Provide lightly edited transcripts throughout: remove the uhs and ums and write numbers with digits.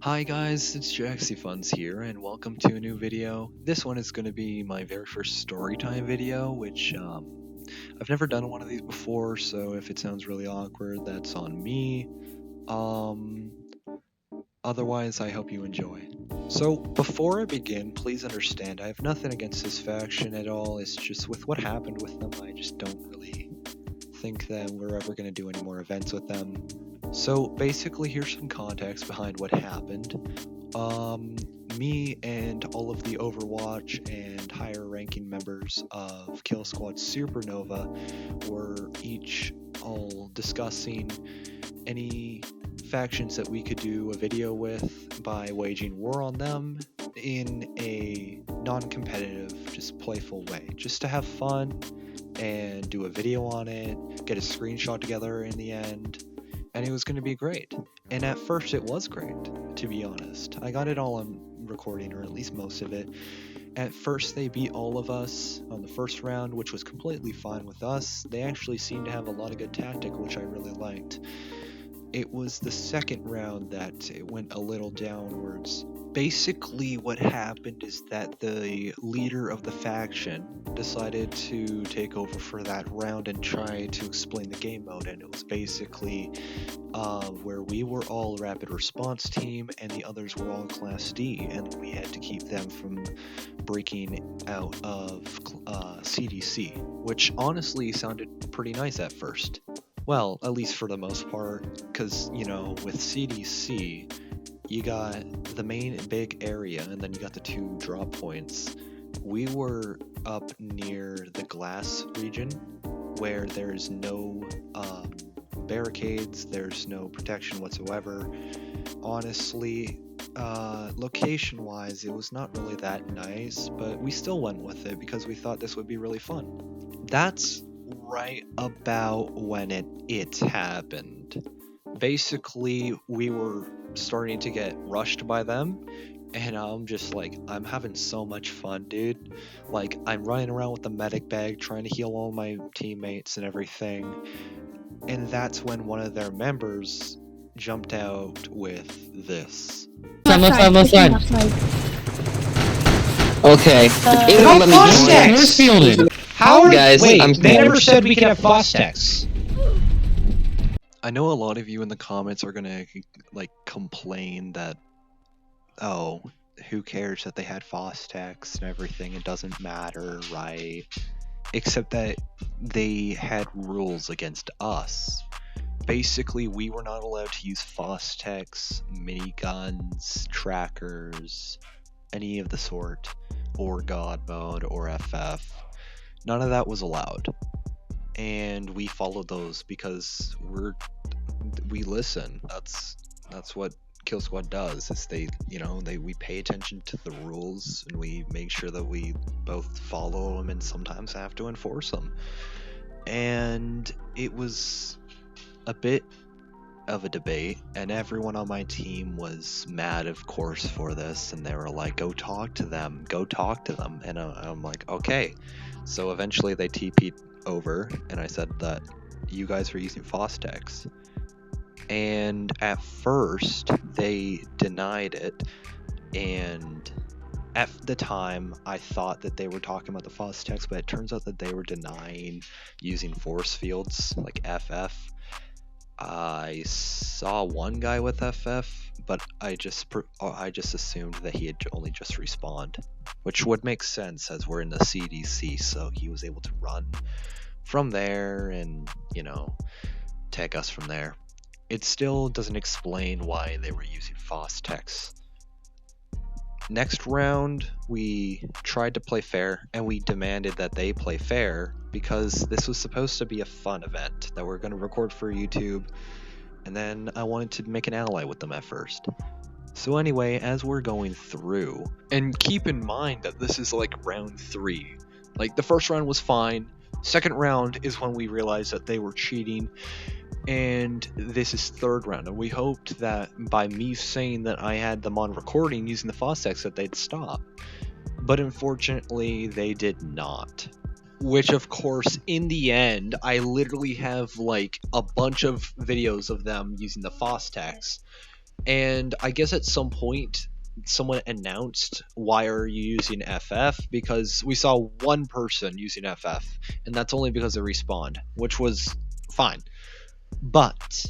Hi guys, it's Jaxyfunds here, and welcome to a new video. This one is going to be my very first storytime video, which I've never done one of these before, so if it sounds really awkward, that's on me. Otherwise, I hope you enjoy. So, before I begin, please understand, I have nothing against this faction at all. It's just with what happened with them, I just don't really think that we're ever going to do any more events with them. So basically, here's some context behind what happened. Me and all of the Overwatch and higher ranking members of Killsquad Supernova were each all discussing any factions that we could do a video with by waging war on them in a non-competitive, just playful way, just to have fun and do a video on it, get a screenshot together in the end, and it was going to be great. And at first it was great, to be honest. I got it all on recording, or at least most of it. At first they beat all of us on the first round, which was completely fine with us. They actually seemed to have a lot of good tactic, which I really liked. It was the second round that it went a little downwards. Basically what happened is that the leader of the faction decided to take over for that round and try to explain the game mode, and it was basically where we were all rapid response team and the others were all class D, and we had to keep them from breaking out of CDC, which honestly sounded pretty nice at first. Well, at least for the most part, because, you know, with CDC, you got the main big area, and then you got the two drop points. We were up near the glass region, where there's no barricades, there's no protection whatsoever. Honestly, location-wise, it was not really that nice, but we still went with it because we thought this would be really fun. That's right about when it happened. Basically, we were starting to get rushed by them, and I'm just like, I'm having so much fun, dude. Like, I'm running around with the medic bag trying to heal all my teammates and everything, and that's when one of their members jumped out with this. Left side. Okay. No Fostex! Fielded. How are guys? Wait, I'm they never said we could have Fostex. I know a lot of you in the comments are gonna like complain that, oh, who cares that they had Fostex and everything, it doesn't matter, right? Except that they had rules against us. Basically, we were not allowed to use Fostex, miniguns, trackers, any of the sort, or God mode, or FF. None of that was allowed. And we followed those because we listen. That's what Killsquad does. Is we pay attention to the rules, and we make sure that we both follow them and sometimes have to enforce them. And it was a bit of a debate, and everyone on my team was mad, of course, for this, and they were like, go talk to them, and I'm like, okay. So eventually they TP'd over, and I said that you guys were using Fostex, and at first they denied it, and at the time I thought that they were talking about the Fostex, but it turns out that they were denying using force fields like FF. I saw one guy with FF, but I just assumed that he had only just respawned, which would make sense as we're in the CDC, so he was able to run from there and, tag us from there. It still doesn't explain why they were using Fostex. Next round, we tried to play fair, and we demanded that they play fair because this was supposed to be a fun event that we're going to record for YouTube, and then I wanted to make an ally with them at first. So anyway, as we're going through, and keep in mind that this is like round 3. Like, the first round was fine, second round is when we realized that they were cheating, and this is third round, and we hoped that by me saying that I had them on recording using the Fostex that they'd stop. But unfortunately, they did not. Which, of course, in the end, I literally have like a bunch of videos of them using the Fostex, And I guess at some point, someone announced, why are you using FF? Because we saw one person using FF, and that's only because they respawned, which was fine. But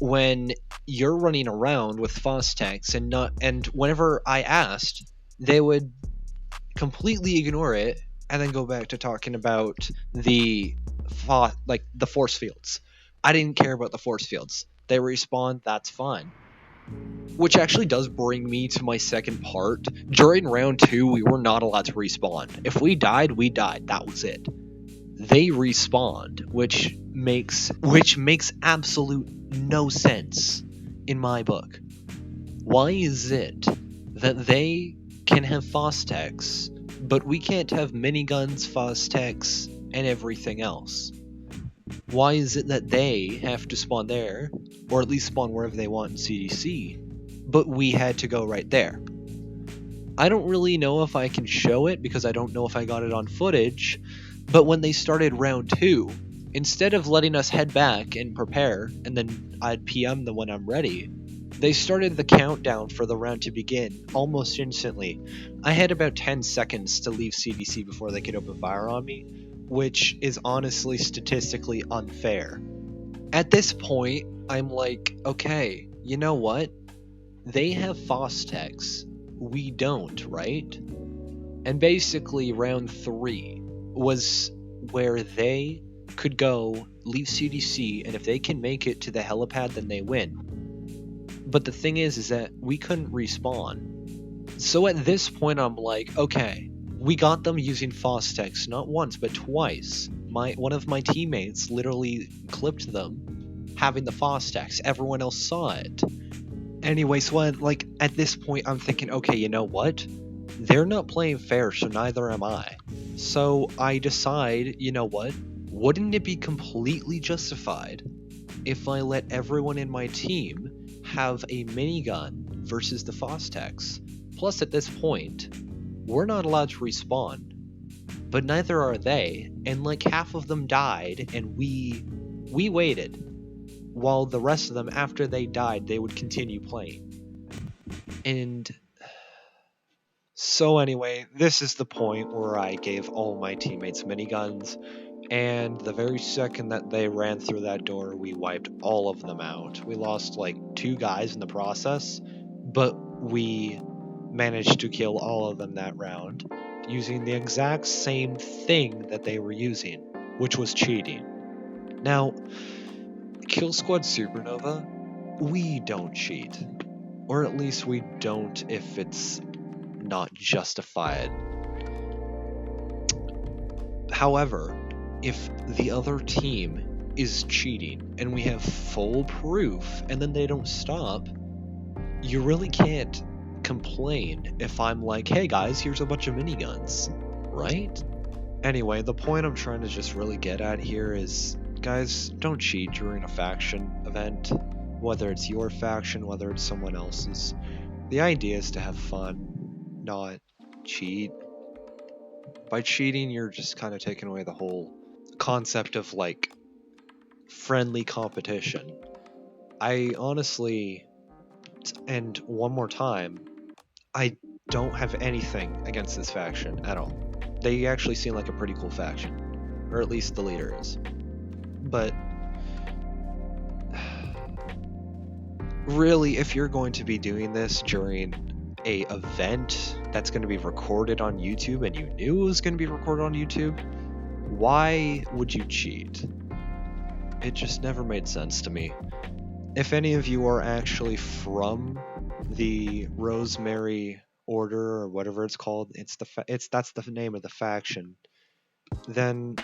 when you're running around with Fostex and whenever I asked, they would completely ignore it and then go back to talking about the force fields. I didn't care about the force fields. They respawn, that's fine. Which actually does bring me to my second part. During round 2, we were not allowed to respawn. If we died, we died. That was it. They respawned, which makes absolute no sense in my book. Why is it that they can have Fostex, but we can't have miniguns, Fostex, and everything else? Why is it that they have to spawn there, or at least spawn wherever they want in CDC, but we had to go right there? I don't really know if I can show it because I don't know if I got it on footage, but when they started round 2, instead of letting us head back and prepare, and then I'd PM them when I'm ready, they started the countdown for the round to begin almost instantly. I had about 10 seconds to leave CDC before they could open fire on me, which is honestly statistically unfair. At this point, I'm like, okay, you know what? They have Fostex. We don't, right? And basically, round 3 was where they could go, leave CDC, and if they can make it to the helipad, then they win. But the thing is that we couldn't respawn. So at this point, I'm like, okay, we got them using Fostex, not once, but twice. One of my teammates literally clipped them having the Fostex. Everyone else saw it. Anyway, so at this point, I'm thinking, okay, you know what? They're not playing fair, so neither am I. So I decide, you know what? Wouldn't it be completely justified if I let everyone in my team have a minigun versus the Fostex? Plus, at this point, we're not allowed to respawn, but neither are they, and like half of them died, and we waited, while the rest of them, after they died, they would continue playing. And so anyway, this is the point where I gave all my teammates miniguns, and the very second that they ran through that door, we wiped all of them out. We lost like 2 guys in the process, but we managed to kill all of them that round, using the exact same thing that they were using, which was cheating. Now, Killsquad Supernova, we don't cheat. Or at least we don't if it's not justified. However, if the other team is cheating and we have full proof and then they don't stop, you really can't complain if I'm like, hey guys, here's a bunch of miniguns, right? Anyway, the point I'm trying to just really get at here is, guys, don't cheat during a faction event, whether it's your faction, whether it's someone else's. The idea is to have fun, not cheat. By cheating, you're just kind of taking away the whole concept of like friendly competition. I honestly, and one more time, I don't have anything against this faction at all. They actually seem like a pretty cool faction, or at least the leader is. But really, if you're going to be doing this during a event that's going to be recorded on YouTube and you knew it was going to be recorded on YouTube, why would you cheat? It just never made sense to me. If any of you are actually from the Rosemary Order or whatever it's called, that's the name of the faction, then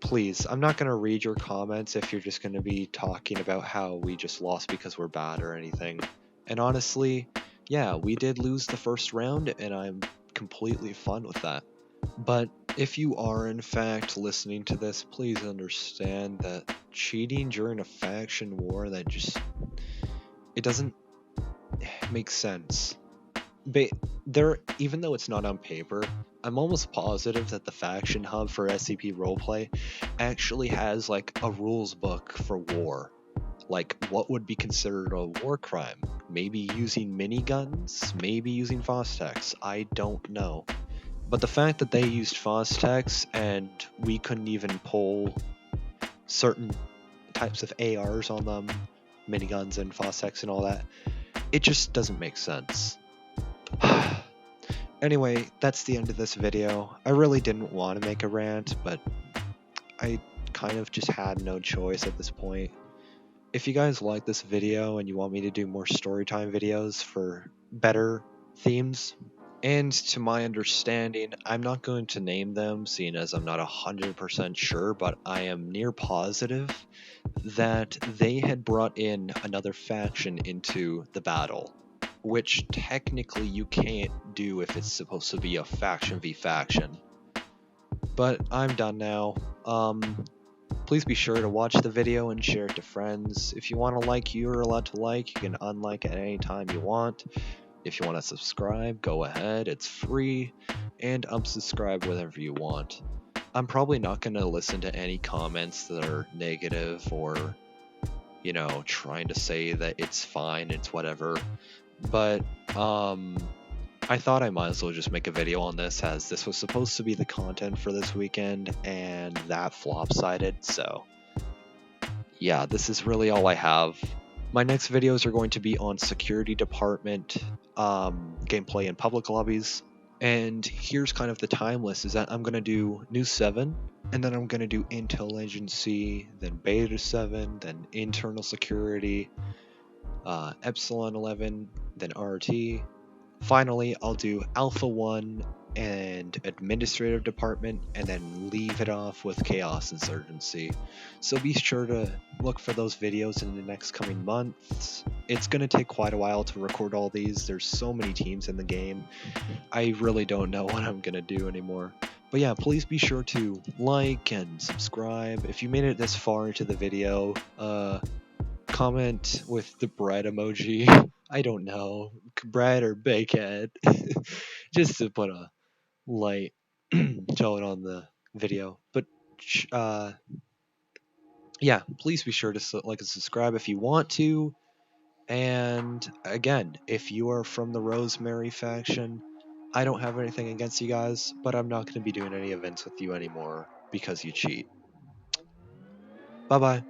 please, I'm not going to read your comments if you're just going to be talking about how we just lost because we're bad or anything. And honestly, yeah, we did lose the first round, and I'm completely fine with that. But if you are in fact listening to this, please understand that cheating during a faction war, it doesn't make sense. Even though it's not on paper, I'm almost positive that the faction hub for SCP Roleplay actually has like a rules book for war. Like, what would be considered a war crime? Maybe using miniguns? Maybe using Fostex? I don't know. But the fact that they used Fostex and we couldn't even pull certain types of ARs on them, miniguns and Fostex and all that, it just doesn't make sense. Anyway, that's the end of this video. I really didn't want to make a rant, but I kind of just had no choice at this point. If you guys like this video and you want me to do more storytime videos for better themes, and to my understanding, I'm not going to name them, seeing as I'm not 100% sure, but I am near positive that they had brought in another faction into the battle, which technically you can't do if it's supposed to be a faction v faction. But I'm done now. Please be sure to watch the video and share it to friends. If you want to like, you're allowed to like. You can unlike at any time you want. If you want to subscribe, go ahead. It's free. And unsubscribe whenever you want. I'm probably not going to listen to any comments that are negative or, you know, trying to say that it's fine, it's whatever. But, I thought I might as well just make a video on this, as this was supposed to be the content for this weekend, and that flop-sided, so yeah, this is really all I have. My next videos are going to be on security department, gameplay in public lobbies, and here's kind of the time list, is that I'm going to do New 7, and then I'm going to do Intel Agency, then Beta 7, then Internal Security, Epsilon 11, then RT. Finally, I'll do Alpha 1 and Administrative Department, and then leave it off with Chaos Insurgency. So be sure to look for those videos in the next coming months. It's going to take quite a while to record all these. There's so many teams in the game. I really don't know what I'm going to do anymore. But yeah, please be sure to like and subscribe. If you made it this far into the video, comment with the bread emoji. I don't know, bread or baguette, just to put a light tone on the video. But yeah, please be sure to like and subscribe if you want to. And again, if you are from the Rosemary faction, I don't have anything against you guys, but I'm not going to be doing any events with you anymore because you cheat. Bye bye.